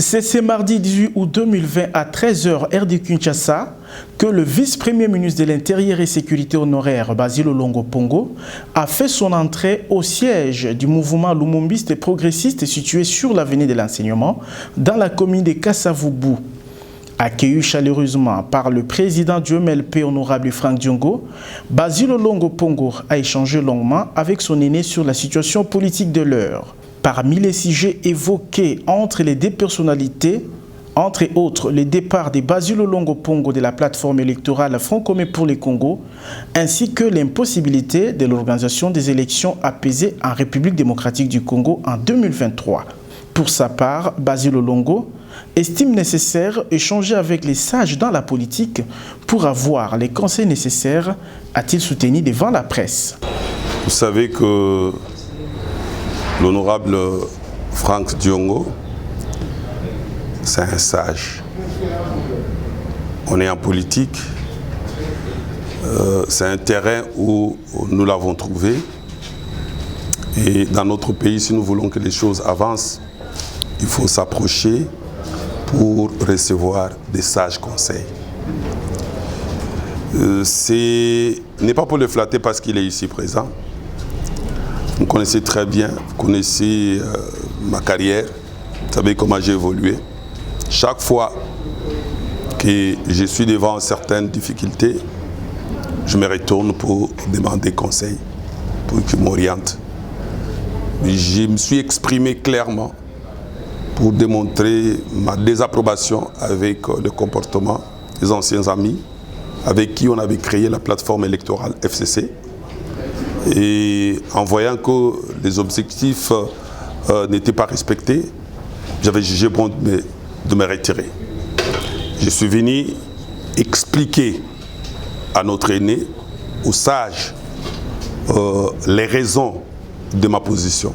C'est ce mardi 18 août 2020 à 13h heure de Kinshasa que le vice-premier ministre de l'Intérieur et Sécurité honoraire Basil Olongo Pongo a fait son entrée au siège du mouvement lumumbiste et progressiste situé sur l'avenue de l'enseignement dans la commune de Kassavubu. Accueilli chaleureusement par le président du MLP honorable Franck Diongo, Basil Olongo Pongo a échangé longuement avec son aîné sur la situation politique de l'heure. Parmi les sujets évoqués entre les deux personnalités, entre autres le départ de Basil Olongo Pongo de la plateforme électorale Front commun pour le Congo, ainsi que l'impossibilité de l'organisation des élections apaisées en République démocratique du Congo en 2023. Pour sa part, Basil Olongo estime nécessaire échanger avec les sages dans la politique pour avoir les conseils nécessaires, a-t-il soutenu devant la presse. Vous savez que l'honorable Franck Diongo, c'est un sage. On est en politique, c'est un terrain où nous l'avons trouvé. Et dans notre pays, si nous voulons que les choses avancent, il faut s'approcher pour recevoir des sages conseils. Ce n'est pas pour le flatter parce qu'il est ici présent. Vous me connaissez très bien, vous connaissez ma carrière, vous savez comment j'ai évolué. Chaque fois que je suis devant certaines difficultés, je me retourne pour demander conseil, pour qu'il m'oriente. Je me suis exprimé clairement pour démontrer ma désapprobation avec le comportement des anciens amis avec qui on avait créé la plateforme électorale FCC. Et en voyant que les objectifs n'étaient pas respectés, j'avais jugé bon de me retirer. Je suis venu expliquer à notre aîné, aux sages, les raisons de ma position.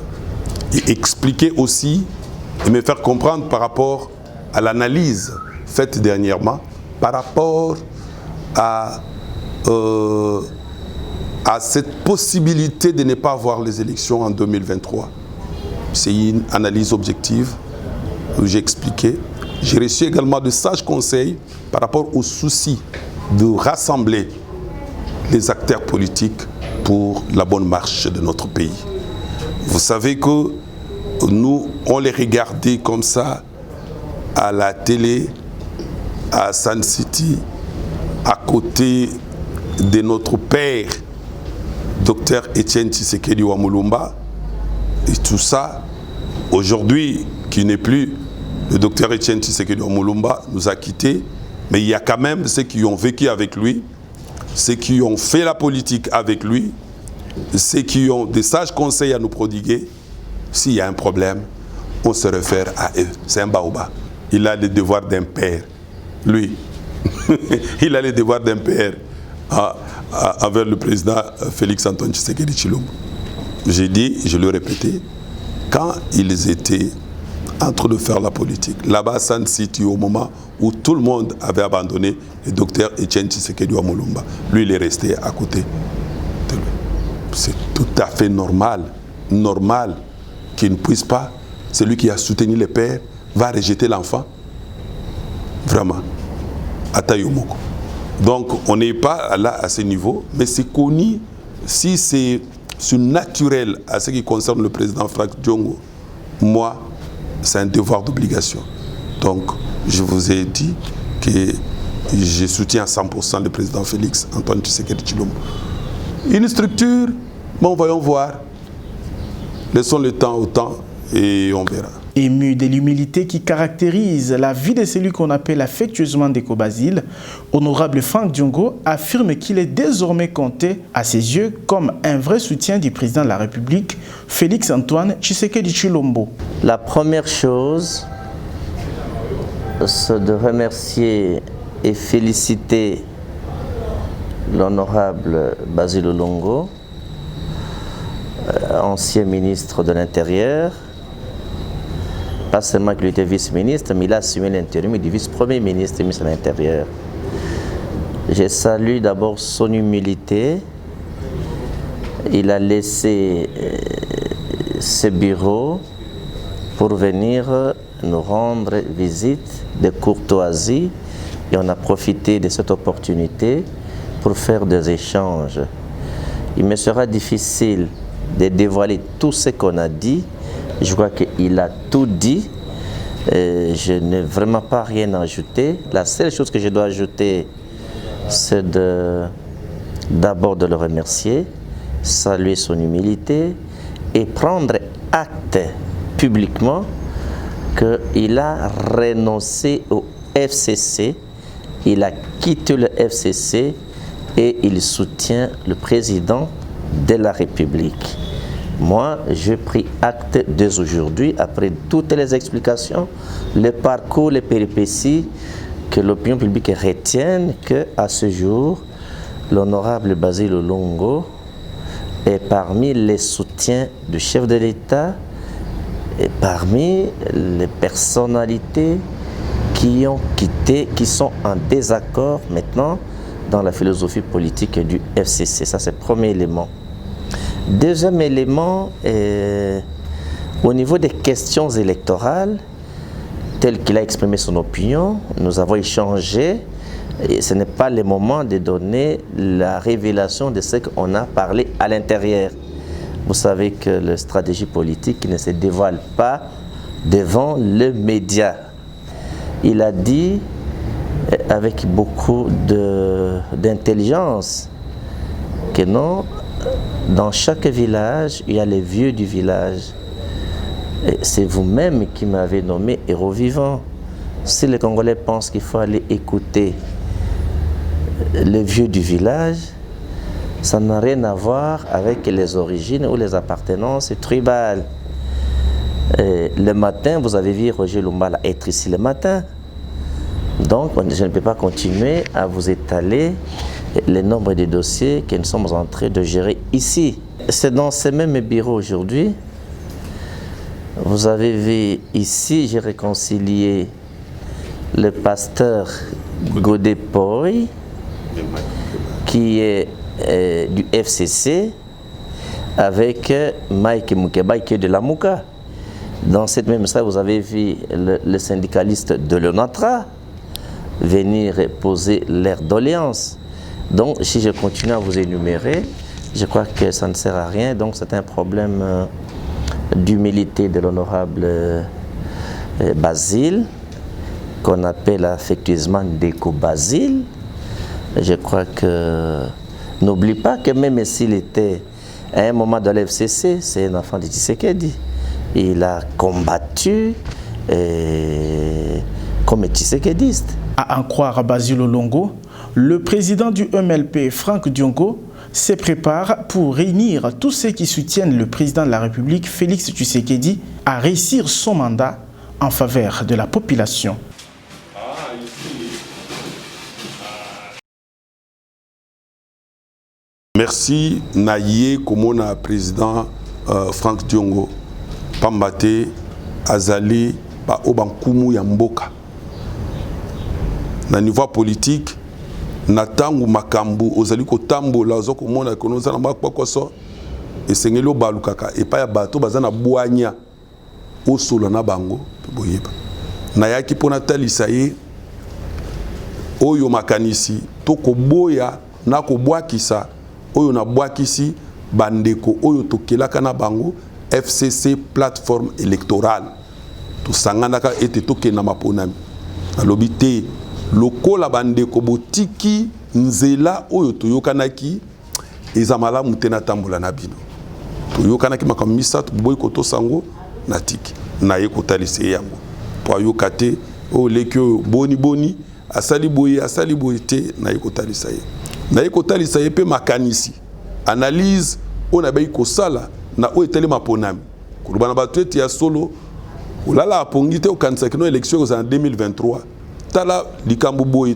Et expliquer aussi et me faire comprendre par rapport à l'analyse faite dernièrement, par rapport à cette possibilité de ne pas avoir les élections en 2023. C'est une analyse objective où j'ai expliqué. J'ai reçu également de sages conseils par rapport au souci de rassembler les acteurs politiques pour la bonne marche de notre pays. Vous savez que nous, on les regardait comme ça à la télé, à Sun City, à côté de notre père, Dr Etienne Tshisekedi Wamulumba, et tout ça, aujourd'hui, qui n'est plus, le Dr Etienne Tshisekedi Wamulumba nous a quittés, mais il y a quand même ceux qui ont vécu avec lui, ceux qui ont fait la politique avec lui, ceux qui ont des sages conseils à nous prodiguer. S'il y a un problème, on se réfère à eux. C'est un baoba. Il a les devoirs d'un père. Lui, il a les devoirs d'un père envers le président Félix Antoine Tshisekedi Tshilombo. J'ai dit, je le répétais, quand ils étaient en train de faire la politique, là-bas à Sun City, au moment où tout le monde avait abandonné le docteur Etienne Tshisekedi Wamulumba, lui, il est resté à côté de lui. C'est tout à fait normal qu'il ne puisse pas, celui qui a soutenu le père, va rejeter l'enfant. Vraiment. Atayomoko. Donc, on n'est pas là à ce niveau, mais c'est connu, si c'est naturel à ce qui concerne le président Franck Diongo, moi, c'est un devoir d'obligation. Donc, je vous ai dit que je soutiens à 100% le président Félix Antoine Tshisekedi Tshilombo. Une structure, bon, voyons voir. Laissons le temps au temps et on verra. Ému de l'humilité qui caractérise la vie de celui qu'on appelle affectueusement Ndeko Basil, honorable Franck Diongo affirme qu'il est désormais compté à ses yeux comme un vrai soutien du président de la République, Félix Antoine Tshisekedi Tshilombo. La première chose, c'est de remercier et féliciter l'honorable Basil Olongo, ancien ministre de l'Intérieur. Pas seulement qu'il était vice-ministre, mais il a assumé l'intérim du vice-premier ministre et ministre de l'Intérieur. Je salue d'abord son humilité. Il a laissé ce bureau pour venir nous rendre visite de courtoisie et on a profité de cette opportunité pour faire des échanges. Il me sera difficile de dévoiler tout ce qu'on a dit. Je crois qu'il a tout dit. Je n'ai vraiment pas rien à ajouter. La seule chose que je dois ajouter, c'est d'abord de le remercier, saluer son humilité et prendre acte publiquement qu'il a renoncé au FCC, il a quitté le FCC et il soutient le président de la République. Moi, j'ai pris acte dès aujourd'hui, après toutes les explications, le parcours, les péripéties, que l'opinion publique retienne qu'à ce jour, l'honorable Basile Olongo est parmi les soutiens du chef de l'État et parmi les personnalités qui ont quitté, qui sont en désaccord maintenant dans la philosophie politique du FCC. Ça, c'est le premier élément. Deuxième élément, au niveau des questions électorales, tel qu'il a exprimé son opinion, nous avons échangé et ce n'est pas le moment de donner la révélation de ce qu'on a parlé à l'intérieur. Vous savez que la stratégie politique ne se dévoile pas devant le média. Il a dit avec beaucoup d'intelligence que non, dans chaque village, il y a les vieux du village. C'est vous-même qui m'avez nommé héros vivant. Si les Congolais pensent qu'il faut aller écouter les vieux du village, ça n'a rien à voir avec les origines ou les appartenances tribales. Le matin, vous avez vu Roger Lumbala être ici le matin. Donc, je ne peux pas continuer à vous étaler le nombre de dossiers que nous sommes en train de gérer ici. C'est dans ce même bureau aujourd'hui, vous avez vu ici, j'ai réconcilié le pasteur Godé-Poy, qui est du FCC, avec Mike Mukeba, qui est de la Mouka. Dans cette même salle, vous avez vu le syndicaliste de l'ONATRA venir poser leur doléance. Donc, si je continue à vous énumérer, je crois que ça ne sert à rien. Donc, c'est un problème d'humilité de l'honorable Basile, qu'on appelle affectueusement Déco Basile. Je crois que, n'oublie pas que même s'il était à un moment de l'FCC, c'est un enfant de Tshisekedi. Il a combattu comme tshisekediste. À en croire Basile Olongo, le président du MLP, Franck Diongo, se prépare pour réunir tous ceux qui soutiennent le président de la République, Félix Tshisekedi, à réussir son mandat en faveur de la population. Merci Naye Komona, président Franck Diongo, Pambate, Azali, Obankumu Yamboka. Na niveau politique, Natangu Makambu, Ozali Kotambo, Lazo Komona, Konoza Nambakwa Koso, et Sengelo Balukaka, et Paya Bato, Bazana Bouania, Osolo Nabango, Boyeba. Nayaki Ponatali Saye, Oyo Makanisi, Toko Boya, Nako Boakisa, Oyo na Boakisi, Bandeko, Oyo Tokelaka na Bango, FCC plateforme électorale. Tout Sanganaka était toké na Maponami. Alobite, lokola bandeko botiki nzela oyo toyokanaki ezamala mutena tambola na bino. Toyokanaki makamisa boy koto sango natiki. Na ye kotalise yango. Po yokate o lekyo boni asali boye te na ye kotalisa ye. Na ye kotalisa ye pe makanisi. Analyse on abai kosala na o eteli maponami. Kulubana batweti ya solo olala apongite o kanisa kino élection en 2023. Tala likambu boye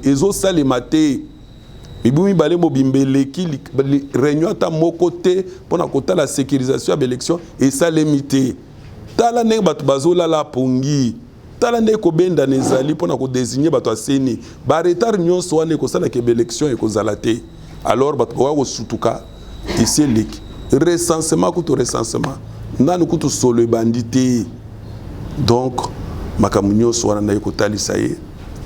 ezo sale mate bibumi bale mobimbeleki réunion ta mokote pona kota la sécurisation de l'élection et sale mité tala ne batu bazola la pongi tala ne ko benda nezali pona ko désigner batu aseni ba retard nyonso wane ko sala ke élection e ko zalate alors batu ba ko sutuka ici recensement kuto recensement nanu kuto solo bandité Donc makambo nyonso wana na ekotalisa ye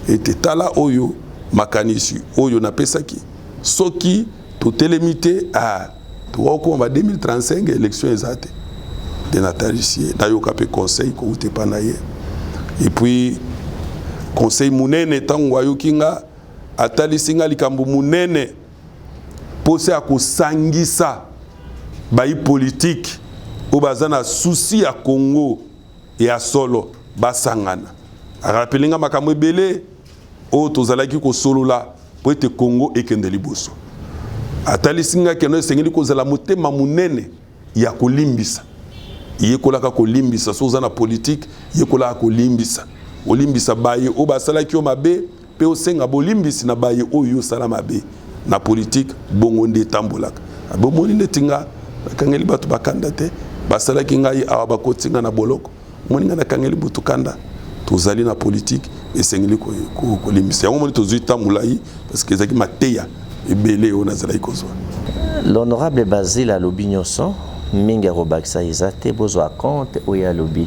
ete tala oyo makanisi oyo na pesaki soki totelemite a tuoko ba 2035 élection ezate de natalisie na yoka pe conseil ko utepa na ye et puis conseil munene tango ayokinga atalisinga likambo munene pose akosangisa bayi politique o bazana souci ya Congo et à solo basangana arapelinga makambo ebele o tozalaki ko solo la po ete Congo ekende liboso atalisinga keno esengeli kozala motema munene ya kolimbisa yekolaka kolimbisa soza na politique yekolaka kolimbisa olimbisa baye o basalaki o mabe pe osenga bolimbisi na baye oyo sala mabe na politique bongo nde tambolaka abomoni netinga kangeli batu bakanda te basalaki ngai awa bakotinga na boloko moninga na kangeli butu kanda tozali na politique esengeli kolimbisa yango moni tozui tamulai parce que ezaki mateya ebele o nazala ikozwa. L'honorable Basile alobi nyonso mingi akobakisa eza te bozwa compte oyo alobi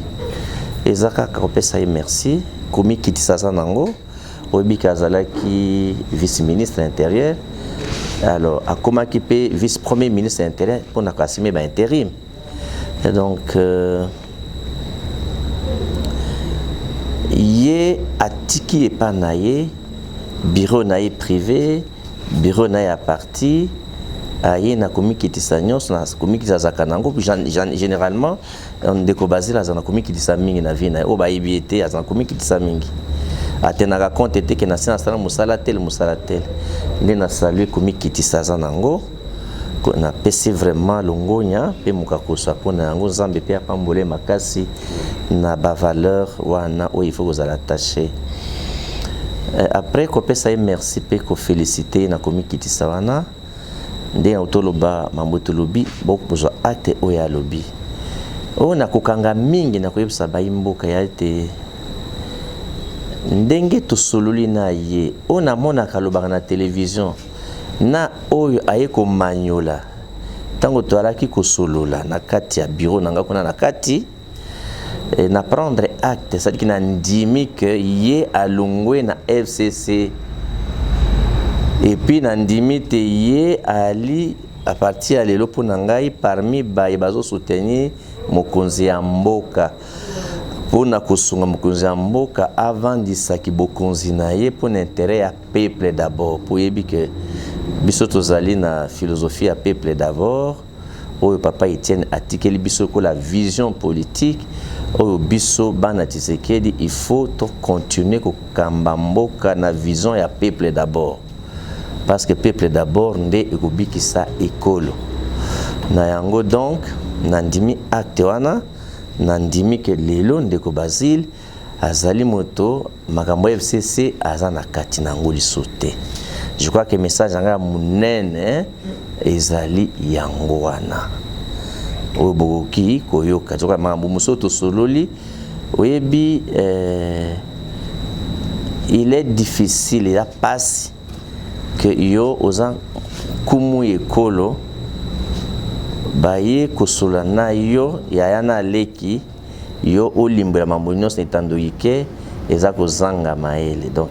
eza kaka kopesa ye merci komi kitisa aza nango oyebiki azalaki vice-ministre intérieur alors akomaki mpe vice-premier ministre intérieur mpona koasime baintérim et donc ye atiki epa na ye bureau na ye privé bureau na ye ya parti aye na komikitisa nyonso na komikitisa zaka nango généralement ndeko Basile aza na komikitisa mingi na vie na ye oyo bayebi ete aza na komikitisa mingi atenaka compte ete ke na se nasala mosala tel nde na salue komikitisa aza nango napesi vraiment longonya mpe mokakoso mpona yango nzambe mpe apambole makasi na bavaleur wana oyo ifo kozala attaché après kopesa ye merci mpe kofélicité na komikitisa wana nde autoloba mambo tolobi bozwa acte oyo alobi oyo nakokanga mingi nakoyebisa bayimboka ya ete ndenge tosololi na ye oyo namonaka alobaka na télévision na oyo aye komanyola ntango toalaki kosolola na kati ya bureau nanga kuna na kati na prendre acte c'est-à-dire na ndimi ke ye alongwe na FCC et puis na ndimi te ye ali à partir ya lelo mpona ngai parmi baye bazosoutenir mokonzi ya mboka mpona kosunga mokonzi ya mboka avandisaki bokonzi na ye mpona intérêt ya peuple d'abord po yebi ke biso tozali na philosophie ya peuple d'abord oyo papa Etienne atikeli biso ko la vision politique oyo biso bana Tshisekedi il faut to continuer kokamba mboka na vision ya peuple d'abord parce que peuple d'abord nde ekobikisa ekolo na yango donc nandimi acte wana nandimi ke lelo ndeko Basile azali moto makambo FCC aza na kati nango liso te. Je crois que le message est monene ezali yango wana oboki koyoka joka mambo musoto sololi oyebi il est difficile il a passe que yo ozan kumu ekolo baye kosola na yo ya na leki yo olimbo ya mambo nyonso etandoyike eza kozanga maele donc